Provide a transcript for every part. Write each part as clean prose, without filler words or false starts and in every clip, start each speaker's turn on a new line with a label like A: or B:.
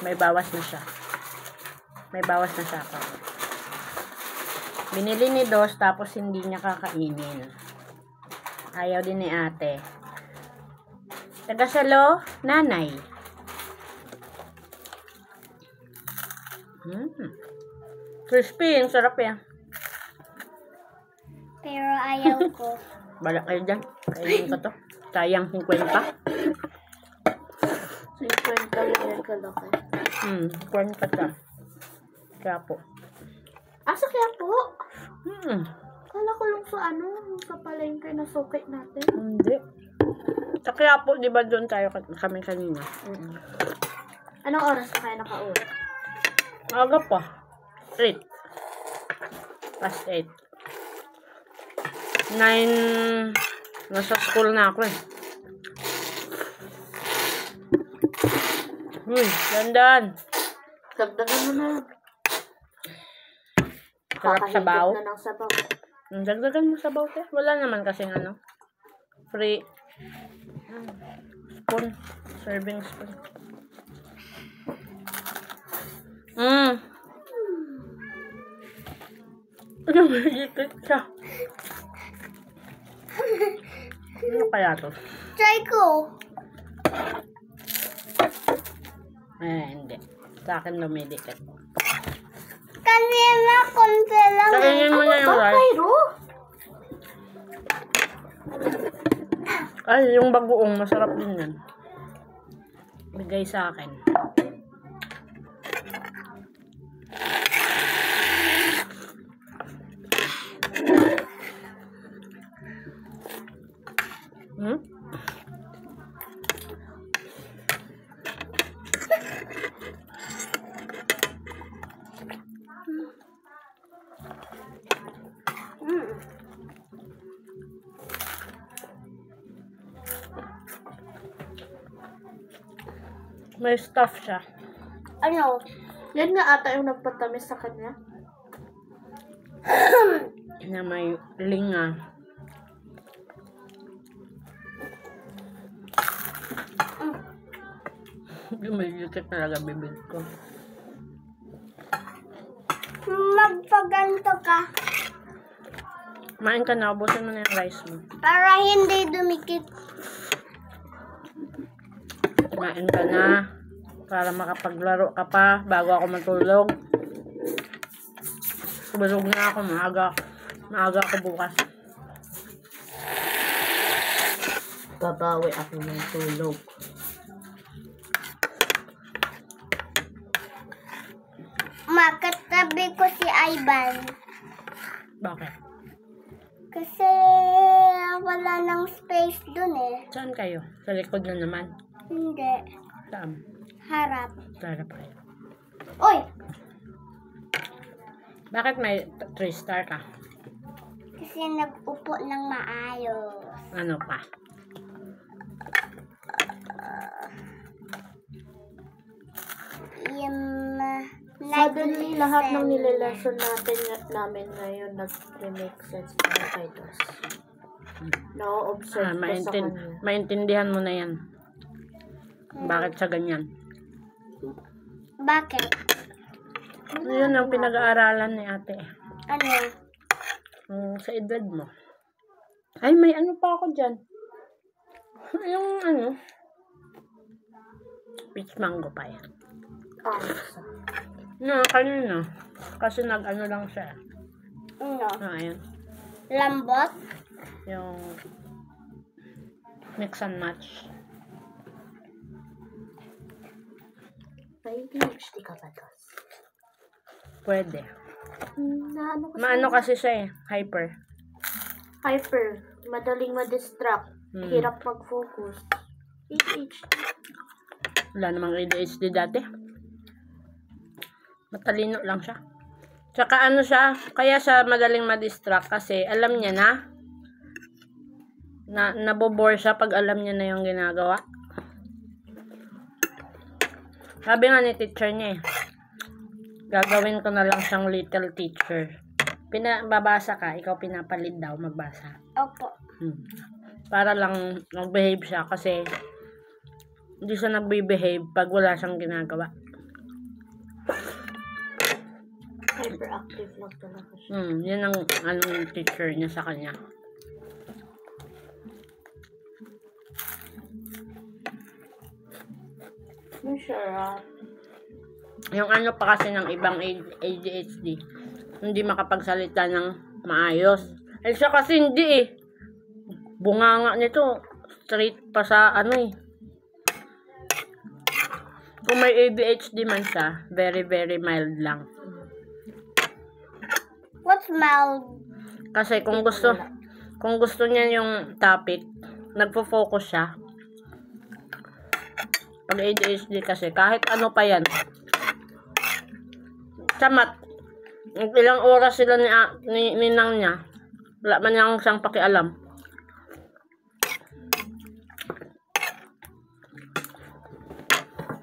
A: May bawas na siya. May bawas na siya ako. Binili ni Dos tapos hindi niya kakainin. Ayaw din ni ate. Tagasalo, nanay. Crispy, ang sarap yan.
B: Pero ayaw ko.
A: Balak kayo dyan. Kainin ko to. Sayang 50.
B: 50 yung kalaki.
A: 50 ka. Kaya po.
B: Asa kaya po? Kala ko lang sa sa palengke na sukit natin.
A: Hindi. Sa kaya po, di ba doon tayo kami kanina?
B: Anong oras na kayo nakauwi?
A: Aga pa. 8. Past 8. 9. Nasa school na ako eh. Dandan.
B: Dagdagan mo na.
A: Sarap sabaw.
B: Na ng sabaw.
A: Dagdagan mo sabaw te. Wala naman kasing free. Spoon. Serving spoon. Nagigit siya. Ano kaya to?
B: Try ko.
A: Hindi. Sa akin lumidikit.
B: Kanina konti lang.
A: Kainin mo na yung rice.
B: Mayro?
A: Ay, yung bagoong masarap din yan. Bigay sa akin. May stuff siya.
B: Ano? Yan nga ata yung nagpatamis sa kanya.
A: Na may linga. May likit talaga bibig ko.
B: Magpaganto ka.
A: Kumain ka na, ubusin mo na yung rice mo.
B: Para hindi dumikit.
A: Kumain ka na. Para makapaglaro ka pa bago ako matulog. Bulog na ako, maaga ako bukas. Babawi ako ng tulog.
B: Makatabi ko si Ivan.
A: Bakit?
B: Kasi wala nang space dun eh.
A: Saan kayo? Sa likod na naman?
B: Hindi.
A: Saan?
B: Harap.
A: Sarap kayo.
B: Oy!
A: Bakit may 3-star ka?
B: Kasi nag-upo ng maayos.
A: Ano pa?
B: Suddenly, lahat ng nililesson namin ngayon nag-make sense para kay Dos. Na-observe ko sa kanya.
A: Maintindihan mo na yan. Bakit sa ganyan?
B: Bakit?
A: Yun ang pinag-aaralan ni ate.
B: Ano?
A: Sa edad mo. Ay, may ano pa ako dyan. Yung peach mango pa yan. Kanina. Kasi nag-ano lang siya.
B: Ano?
A: Ayun.
B: Lambot?
A: Yung mix and match.
B: May PhD ka ba, Dos?
A: Pwede.
B: Maano
A: kasi siya eh. Hyper.
B: Hyper. Madaling ma-distract. Hirap mag-focus. ADHD.
A: Wala namang ADHD dati. Matalino lang siya. Tsaka siya, kaya siya madaling ma-distract kasi alam niya na nabobore siya pag alam niya na yung ginagawa. Sabi nga ni teacher niya eh, gagawin ko na lang siyang little teacher. Babasa ka, ikaw pinapalid daw magbasa.
B: Opo.
A: Para lang mag-behave siya kasi Hindi siya nagbe-behave pag wala siyang ginagawa.
B: Hyperactive lang talaga siya.
A: Yan ang anong teacher niya sa kanya.
B: Masarap.
A: Yung ano pa kasi ng ibang ADHD, hindi makapagsalita ng maayos. Eh siya kasi hindi eh. Bunganga nito, straight pa sa ano eh. Kung may ADHD man siya, very very mild lang.
B: What's mild?
A: Kasi kung gusto niya yung topic, nagfo-focus siya. Pag ADHD kasi, kahit ano pa yan. Sa math, ilang oras sila ni ninang niya, wala man niyang siyang pakialam.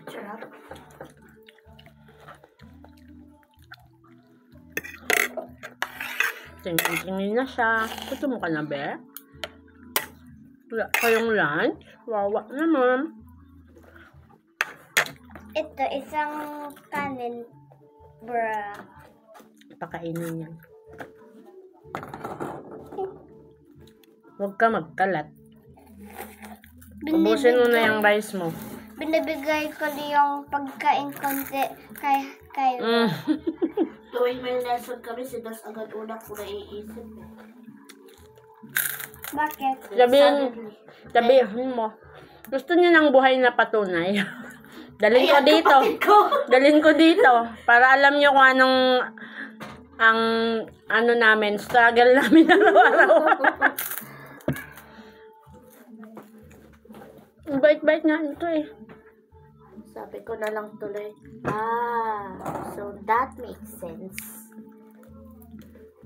B: Sarap.
A: Tingin na siya. Gusto mo ka na, be? Wala kayong lunch? Wawa naman.
B: Ito, isang kanin, bruh.
A: Pakainin yan. Huwag ka magkalat. Ubusin mo na yung rice mo.
B: Binibigay ko yung pagkain konti kayo. Tuwing may lesson kami, sinas agad una ko naiisip. Bakit?
A: Sabihin mo. Gusto niya ng buhay na patunay. Dalhin ko dito. Dalhin ko dito. Para alam niyo kung anong ang ano namin, struggle namin araw-araw. Bait-bait nga ito eh.
B: Sabi ko na lang tuloy. So that makes sense.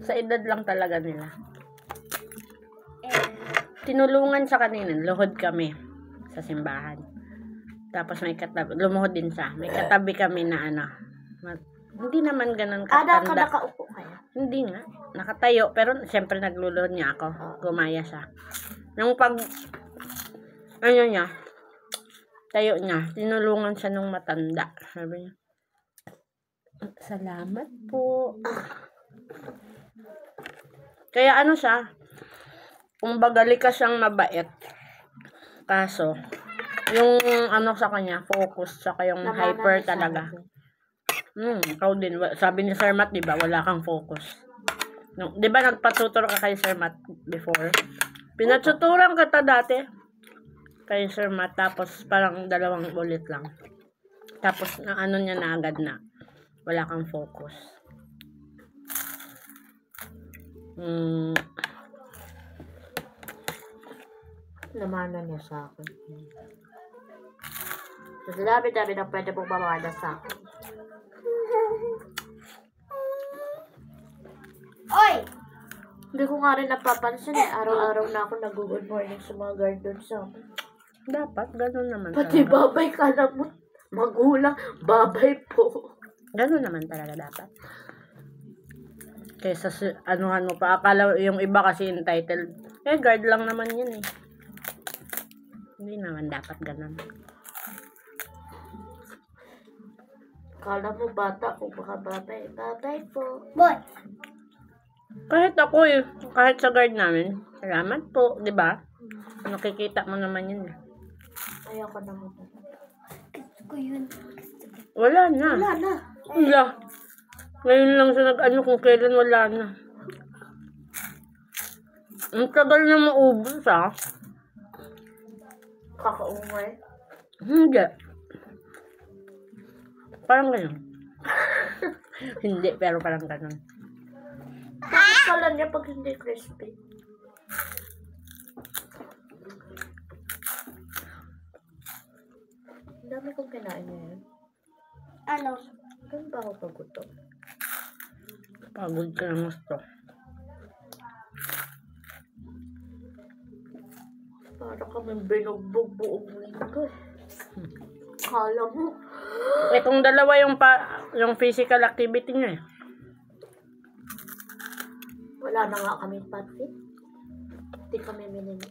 A: Sa edad lang talaga nila. Tinulungan sa kanina, luhod kami sa simbahan. Tapos may katabi, lumuhod din siya. May katabi kami na ano. Hindi naman ganun katanda.
B: Nakaupo kayo?
A: Hindi nga. Nakatayo. Pero siyempre nagluluhod niya ako. Gumaya siya. Nung pag, ano niya, tayo niya, tinulungan siya nung matanda. Sabi niya, salamat po. Kaya ano siya, kumbaga likas siyang mabait. Kaso, yung ano sa kanya, focus, saka yung hyper talaga. Ikaw din. Sabi ni Sir Matt, diba, wala kang focus. No, diba nagpatutor ka kay Sir Matt before? Pinatuturan ka ta dati kay Sir Matt, tapos parang 2 ulit lang. Tapos na ano niya na agad na wala kang focus.
B: Namana niya sa akin. Kasi dami-dami na pwede mong mamana sa akin. Oy! Hindi ko nga rin napapansin eh. Araw-araw na ako nag-good morning sa mga guard doon sa akin.
A: Dapat, ganun naman
B: Pati
A: talaga.
B: babay ka na mo. Magulang, babay po.
A: Ganun naman talaga dapat. Kaysa anuhan mo pa. Akala yung iba kasi entitled. Guard lang naman yun eh. Hindi naman dapat ganun.
B: Kala mo bata kung baka babay. Babay po. Boy!
A: Kahit ako eh. Kahit sa guard namin. Salamat po. Diba? Nakikita mo naman yun eh.
B: Ayoko na mo. Gusto ko yun.
A: Wala na.
B: Wala na.
A: Wala. Ngayon lang siya nag-ano kung kailan wala na. Ang tagal na maubos ah.
B: Kakaumay.
A: Hindi. Parang ganun. Hindi, pero parang ganun.
B: Bakit pala niya pag hindi crispy? Ang dami kong kinain ngayon. Ano? Doon ba ako pagutom?
A: Pagod ka ng gusto.
B: Para kami binugbog buong linggo. Kala mo.
A: Itong dalawa yung physical activity niya eh.
B: Wala na nga kami pati. Hindi kami minini.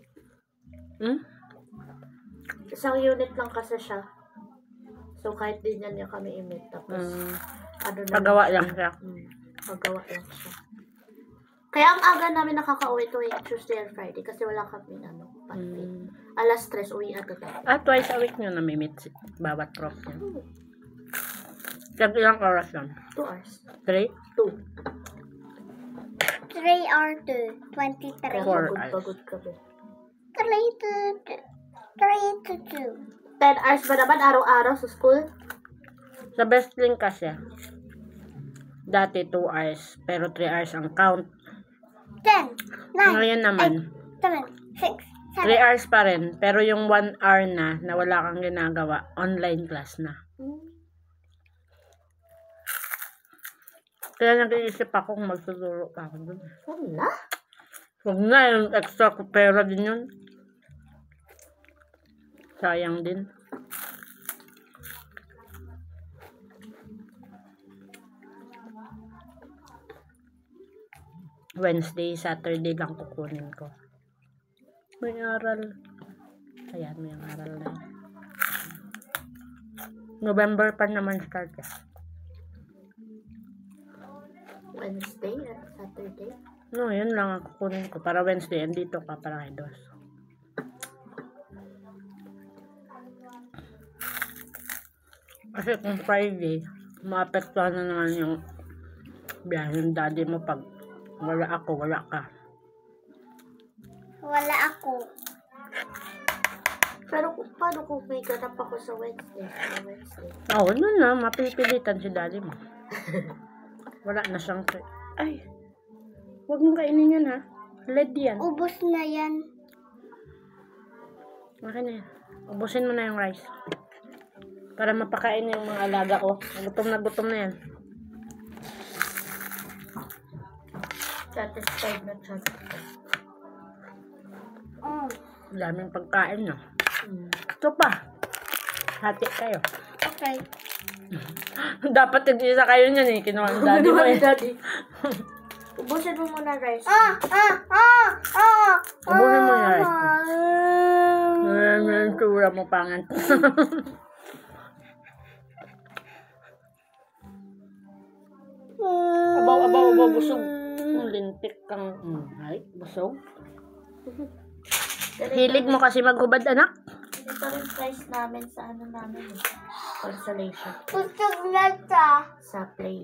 C: Isang unit lang kasi siya. So, kahit din yan niya kami i-meet. Tapos, ano na
A: Pagawa lang siya.
C: Pagawa lang siya. Kaya ang aga namin nakaka-uwi tuwing Tuesday and Friday kasi wala kami party. Alas 3 uwi agad tayo.
A: Twice a week nyo namimit bawat prof niya. Ilang oras lang?
C: 2 hours.
A: 3?
C: 2.
B: 3 or 2? 23.
C: Kaya
A: 4
C: pagod kami.
B: 3 to 2.
C: 10 hours ba naman araw-araw sa school?
A: Sa best link kasi, dati 2 hours, pero 3 hours ang count.
B: 10, 9,
A: Ngayon naman,
B: 7, 6,
A: 3 hours pa rin, pero yung 1 hour na wala kang ginagawa, online class na. Kaya nag-iisip ako kung magtuturo pa ako dun.
C: Wala.
A: Huwag na, yung extra ko pera din yun. Sayang din. Wednesday, Saturday lang kukunin ko. May aral. Ayan, may aral na yun. November pa naman start eh.
C: Wednesday at Saturday.
A: No, yun lang ang kukunin ko. Para Wednesday, andito ka para kay Dos. Kasi kung Friday, maapektuhan na naman yung biyahe ng daddy mo pag wala ako, wala ka.
B: Wala ako.
C: Pero paano kung may ganap ako sa Wednesday?
A: Oo, ano na, mapipilitan si daddy mo. Wala na siyang... Ay, huwag mong kainin yan ha. Lead yan.
B: Ubus na yan.
A: Akin na yan. Ubusin mo na yung rice. Para mapakain yung mga alaga ko. Gutom na yan.
C: Satisfied na siya.
A: Daming pagkain no. Ito pa. Hati kayo.
B: Okay.
A: Dapat nag-isa kayo niyan eh. Kinuha ng daddy mo eh.
C: Daddy. Ubusin mo muna rice.
A: Ubusin mo yung rice. Yung tura mo pangan. Abaw, busog. Lintik kang, ay, busog. Hilig mo kasi maghubad, anak?
C: Ito rin price namin sa namin. Consolation.
B: Busog na siya.
C: Sa play.